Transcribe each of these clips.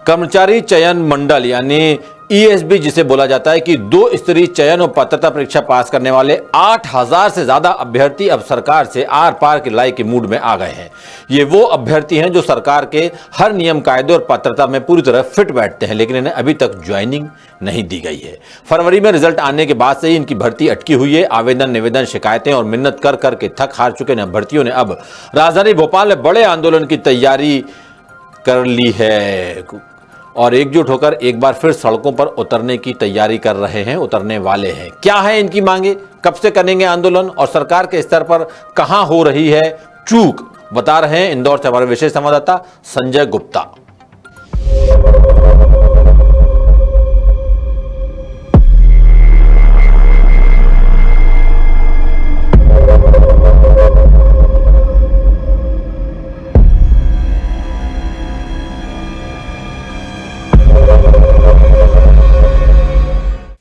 कर्मचारी चयन मंडल यानी ईएसबी जिसे बोला जाता है कि 2 स्तरीय चयन और पात्रता परीक्षा पास करने वाले 8000 से ज्यादा अभ्यर्थी अब सरकार से आर पार की लड़ाई के मूड में आ गए हैं। ये वो अभ्यर्थी हैं जो सरकार के हर नियम कायदे और पात्रता में पूरी तरह फिट बैठते हैं, लेकिन इन्हें अभी तक ज्वाइनिंग नहीं दी गई है। फरवरी में रिजल्ट आने के बाद से ही इनकी भर्ती अटकी हुई है। आवेदन, निवेदन, शिकायतें और मिन्नत कर करके थक हार चुके अभ्यर्थियों ने अब राजधानी भोपाल में बड़े आंदोलन की तैयारी कर ली है और एकजुट होकर एक बार फिर सड़कों पर उतरने की तैयारी कर रहे हैं, उतरने वाले हैं। क्या है इनकी मांगे, कब से करेंगे आंदोलन और सरकार के स्तर पर कहां हो रही है चूक, बता रहे हैं इंदौर से हमारे विशेष संवाददाता संजय गुप्ता।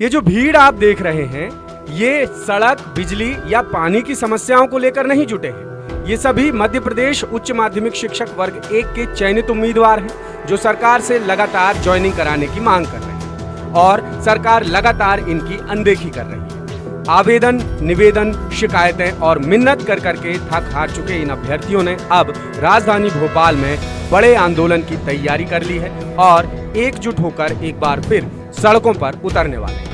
ये जो भीड़ आप देख रहे हैं, ये सड़क, बिजली या पानी की समस्याओं को लेकर नहीं जुटे हैं। ये सभी मध्य प्रदेश उच्च माध्यमिक शिक्षक वर्ग 1 के चयनित उम्मीदवार हैं जो सरकार से लगातार ज्वाइनिंग कराने की मांग कर रहे हैं और सरकार लगातार इनकी अनदेखी कर रही है। आवेदन, निवेदन, शिकायतें और मिन्नत कर करके थक हार चुके इन अभ्यर्थियों ने अब राजधानी भोपाल में बड़े आंदोलन की तैयारी कर ली है और एकजुट होकर एक बार फिर सड़कों पर उतरने वाले हैं।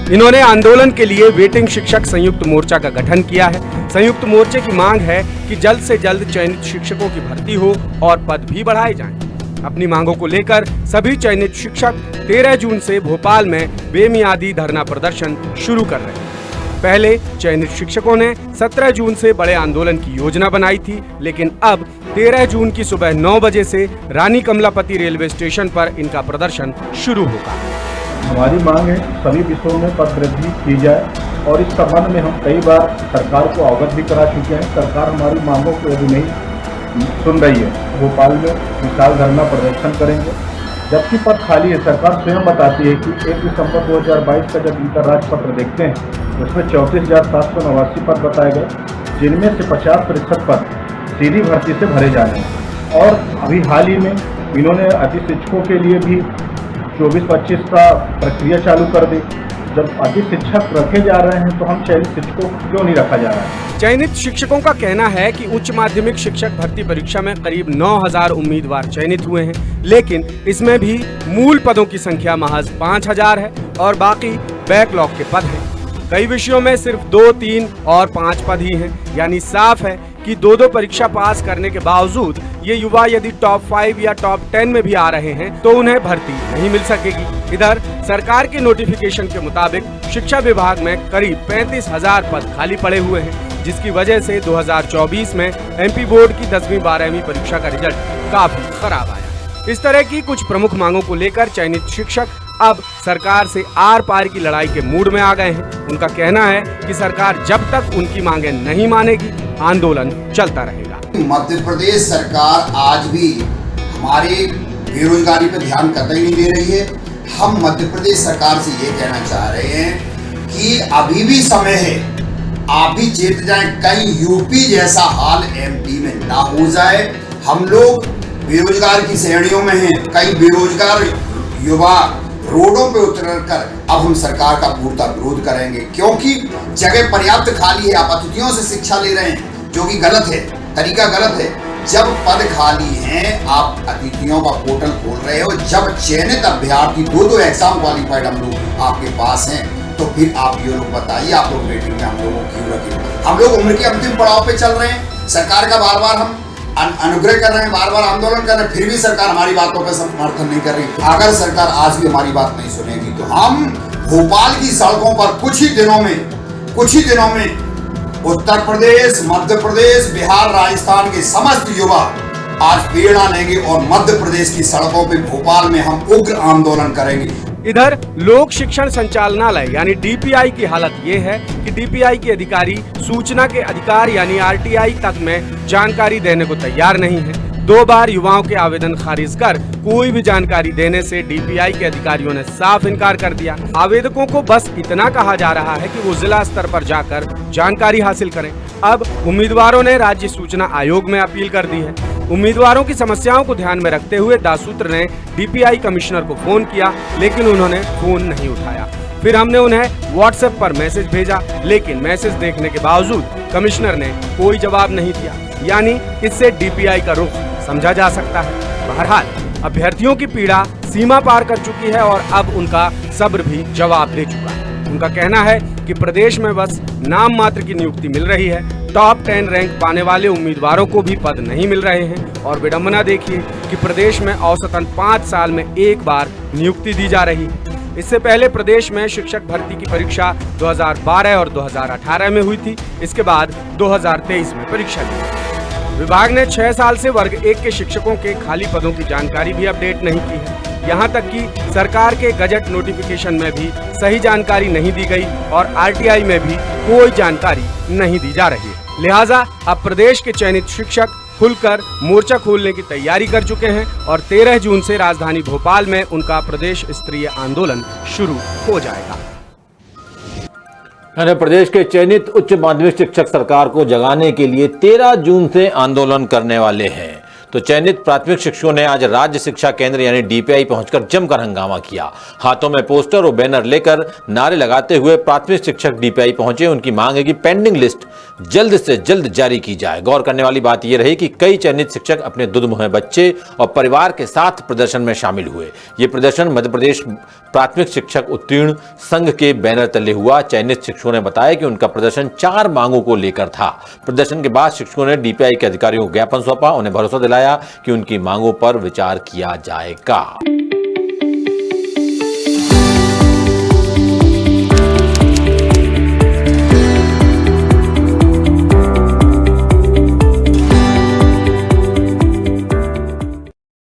इन्होंने आंदोलन के लिए वेटिंग शिक्षक संयुक्त मोर्चा का गठन किया है। संयुक्त मोर्चे की मांग है कि जल्द से जल्द चयनित शिक्षकों की भर्ती हो और पद भी बढ़ाए जाएं। अपनी मांगों को लेकर सभी चयनित शिक्षक 13 जून से भोपाल में बेमियादी धरना प्रदर्शन शुरू कर रहे हैं। पहले चयनित शिक्षकों ने 17 जून से बड़े आंदोलन की योजना बनाई थी, लेकिन अब 13 जून की सुबह 9 बजे से रानी कमलापति रेलवे स्टेशन पर इनका प्रदर्शन शुरू होगा। हमारी मांग है सभी विषयों में पद वृद्धि की जाए और इस संबंध में हम कई बार सरकार को अवगत भी करा चुके हैं। सरकार हमारी मांगों को यदि नहीं सुन रही है, भोपाल में विशाल धरना प्रदर्शन करेंगे। जबकि पद खाली है, सरकार स्वयं बताती है कि 1 दिसंबर 2022 का जब इंटरराज पत्र देखते हैं उसमें 34,789 पद बताए गए, जिनमें से 50% पद सीधी भर्ती से भरे जा रहे हैं। और अभी हाल ही में इन्होंने अति शिक्षकों के लिए भी 24-25 का प्रक्रिया चालू कर दी। जब अधिक शिक्षक रखे जा रहे हैं तो हम चयनित शिक्षकों को क्यों नहीं रखा जा रहा है? चयनित शिक्षकों का कहना है कि उच्च माध्यमिक शिक्षक भर्ती परीक्षा में करीब 9000 उम्मीदवार चयनित हुए हैं, लेकिन इसमें भी मूल पदों की संख्या महज 5000 है और बाकी बैकलॉग के पद हैं। कई विषयों में सिर्फ 2, 3 और 5 पद ही हैं। यानी साफ है कि 2 परीक्षा पास करने के बावजूद ये युवा यदि टॉप 5 या टॉप 10 में भी आ रहे हैं तो उन्हें भर्ती नहीं मिल सकेगी। इधर सरकार के नोटिफिकेशन के मुताबिक शिक्षा विभाग में करीब 35,000 पद खाली पड़े हुए हैं, जिसकी वजह से 2024 में एमपी बोर्ड की 10वीं 12वीं परीक्षा का रिजल्ट काफी खराब आया। इस तरह की कुछ प्रमुख मांगों को लेकर चयनित शिक्षक अब सरकार से आर पार की लड़ाई के मूड में आ गए हैं। उनका कहना है कि सरकार जब तक उनकी मांगे नहीं मानेगी, आंदोलन चलता रहेगा। मध्य प्रदेश सरकार आज भी हमारी बेरोजगारी पर ध्यान कतई नहीं दे रही है। हम मध्य प्रदेश सरकार से ये कहना चाह रहे हैं कि अभी भी समय है, आप भी चेत जाएं, कहीं यूपी जैसा हाल एमपी में ना हो जाए। हम लोग बेरोजगार की श्रेणियों में हैं, कई बेरोजगार युवा रोडों पे उतरकर अब हम सरकार का पूर्णतः विरोध करेंगे, क्योंकि जगह पर्याप्त खाली है। आप अतिथियों से शिक्षा ले रहे हैं, जो कि गलत है, तरीका गलत है। जब पद खाली हैं, आप अतिथियों का पोर्टल खोल रहे हो। जब चयनित अभ्यर्थी 2 एग्जाम क्वालिफाइड हम लोग आपके पास हैं, तो फिर आप ये लोग बताइए, आप लोग वेटिंग में हम लोगों को क्यों रखें? हम लोग उम्र के अंतिम पड़ाव पे चल रहे हैं, सरकार का बार बार हम अनुग्रह कर रहे हैं, बार बार आंदोलन कर रहे हैं, फिर भी सरकार हमारी बातों पर समर्थन नहीं कर रही। अगर सरकार आज भी हमारी बात नहीं सुनेगी तो हम भोपाल की सड़कों पर कुछ ही दिनों में उत्तर प्रदेश, मध्य प्रदेश, बिहार, राजस्थान के समस्त युवा आज प्रेरणा लेंगे और मध्य प्रदेश की सड़कों पे भोपाल में हम उग्र आंदोलन करेंगे। इधर लोक शिक्षण संचालनालय यानी डीपीआई की हालत ये है कि डीपीआई के अधिकारी सूचना के अधिकार यानी आरटीआई तक में जानकारी देने को तैयार नहीं है। 2 बार युवाओं के आवेदन खारिज कर कोई भी जानकारी देने से डीपीआई के अधिकारियों ने साफ इनकार कर दिया। आवेदकों को बस इतना कहा जा रहा है कि वो जिला स्तर पर जाकर जानकारी हासिल करें। अब उम्मीदवारों ने राज्य सूचना आयोग में अपील कर दी है। उम्मीदवारों की समस्याओं को ध्यान में रखते हुए दासूत्र ने डीपीआई कमिश्नर को फोन किया, लेकिन उन्होंने फोन नहीं उठाया। फिर हमने उन्हें व्हाट्सएप पर मैसेज भेजा, लेकिन मैसेज देखने के बावजूद कमिश्नर ने कोई जवाब नहीं दिया। यानी इससे डीपीआई का रुख समझा जा सकता है। बहरहाल अभ्यर्थियों की पीड़ा सीमा पार कर चुकी है और अब उनका सब्र भी जवाब दे चुका है। उनका कहना है कि प्रदेश में बस नाम मात्र की नियुक्ति मिल रही है। टॉप 10 रैंक पाने वाले उम्मीदवारों को भी पद नहीं मिल रहे हैं और विडंबना देखिए कि प्रदेश में औसतन 5 साल में एक बार नियुक्ति दी जा रही है। इससे पहले प्रदेश में शिक्षक भर्ती की परीक्षा 2012 और 2018 में हुई थी। इसके बाद 2023 में परीक्षा ली। विभाग ने 6 साल से वर्ग 1 के शिक्षकों के खाली पदों की जानकारी भी अपडेट नहीं की है। यहाँ तक कि सरकार के गजट नोटिफिकेशन में भी सही जानकारी नहीं दी गई और आरटीआई में भी कोई जानकारी नहीं दी जा रही है। लिहाजा अब प्रदेश के चयनित शिक्षक खुलकर मोर्चा खोलने की तैयारी कर चुके हैं और 13 जून से राजधानी भोपाल में उनका प्रदेश स्तरीय आंदोलन शुरू हो जाएगा। प्रदेश के चयनित उच्च माध्यमिक शिक्षक सरकार को जगाने के लिए 13 जून से आंदोलन करने वाले हैं। तो चयनित प्राथमिक शिक्षकों ने आज राज्य शिक्षा केंद्र यानी डीपीआई पहुंचकर जमकर हंगामा किया। हाथों में पोस्टर और बैनर लेकर नारे लगाते हुए प्राथमिक शिक्षक डीपीआई पहुंचे। उनकी मांग है कि पेंडिंग लिस्ट जल्द से जल्द जारी की जाए। गौर करने वाली बात यह रही कि कई चयनित शिक्षक अपने दुधमुहे बच्चे और परिवार के साथ प्रदर्शन में शामिल हुए। ये प्रदर्शन मध्य प्रदेश प्राथमिक शिक्षक उत्तीर्ण संघ के बैनर तले हुआ। चयनित शिक्षकों ने बताया कि उनका प्रदर्शन 4 मांगों को लेकर था। प्रदर्शन के बाद शिक्षकों ने डीपीआई के अधिकारियों को ज्ञापन सौंपा। उन्हें भरोसा दिलाया कि उनकी मांगों पर विचार किया जाएगा।